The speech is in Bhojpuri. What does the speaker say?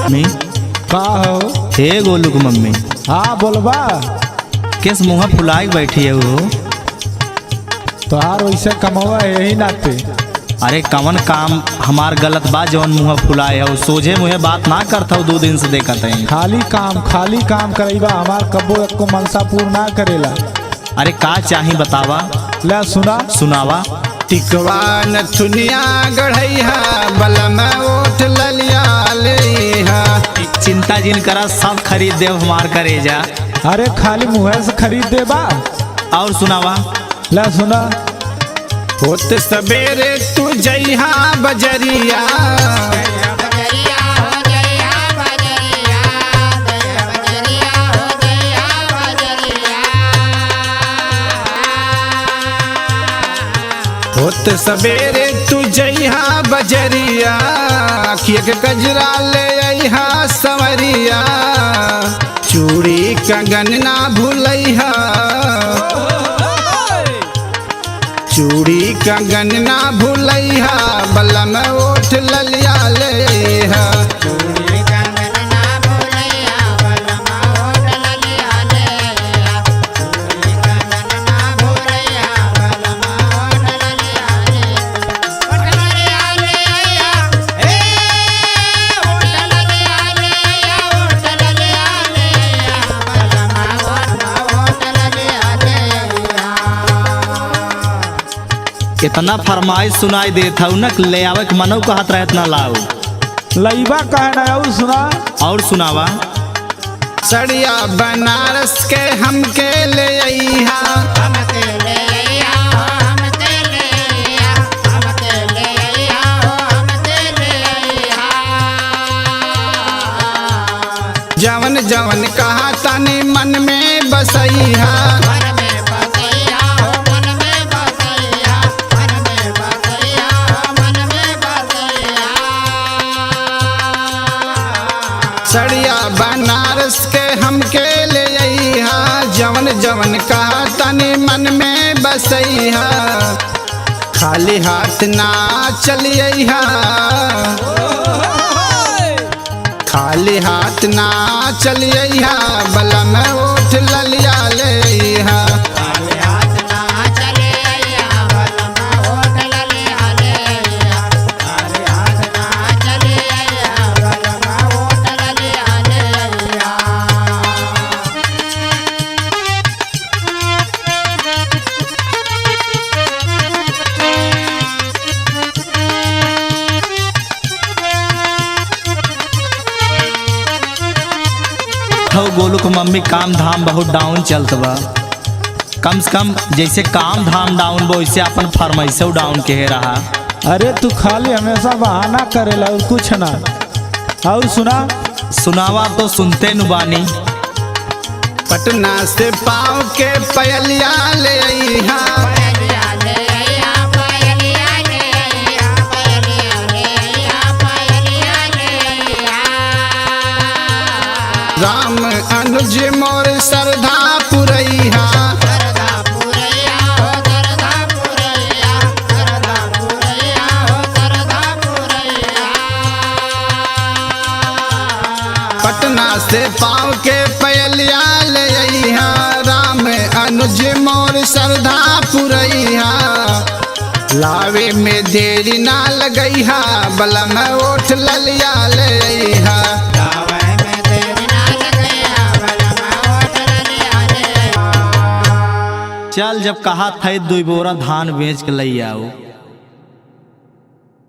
मम्मी। का हो? हे गोलू की मम्मी। हाँ बोलबा। किस मुँह फुलाई बैठी है वो? तोहार वैसे कमवा यही नाते। अरे कवन काम हमार गलत बा जवन मुँह फुलाए है? सोझे मुँहे बात ना करता हूँ, 2 दिन से देखत है। खाली काम करेबा, हमार कब्बो एको मनसा पूर्ण ना करेला। अरे का चाही बतावा? ले सुना। सुनावा। टिकवा नथुनिया गढ़ैया बलम ओठ ललिया लेहा। चिंता जिन करा, सब खरीद दे हमार करेजा। अरे खाली मुँह से खरीद दे बा। और सुनावा। ले सुना। होत सवेरे तू जइहा बजरिया, होत सवेरे तू जइहा बजरिया, अखिया के गजरा ले अइहा सवरिया, चूड़ी कंगन ना भूलैहा, चूड़ी कंगन ना भूलैहा, बलम ओठ ललिया लेहा। इतना फरमाइश सुनाई देता हूँ न, ले आवे के मनऊ का हाथ रहत ना लाऊ। लईबा कहना। और सुना। और सुनावा। सड़िया बनारस के हमके ले अइहा, जवन जवन कहा तनी मन में बसैहा, सड़िया बनारस के हमके ले अइहा, जवन जवन कहा तनी मन में बसैहा, खाली हाथ ना चलिएहा, खाली हाथ ना चलिएहा, बलम ओठ ललिया लेहा। गोलू को मम्मी काम धाम बहुत डाउन चलत बा। कम से कम जैसे काम धाम डाउन बा वैसे अपन फरमाइशो डाउन के रहा। अरे तू खाली हमेशा बहाना करेला और कुछ ना। और सुना। सुनावा तो सुनते नुबानी। पटना से पाँव के पयलिया ले अइहा, राम अनुज मोर श्रद्धा पुरैहा, पटना से पाँव के पयलिया ले अइहा, राम अनुज मोर श्रद्धा पुरैहा, लावे में देरी ना लगैहा, बलम ओठ ललिया ले अइहा। चल जब कहा था 2 बोरा धान बेच के लई आओ।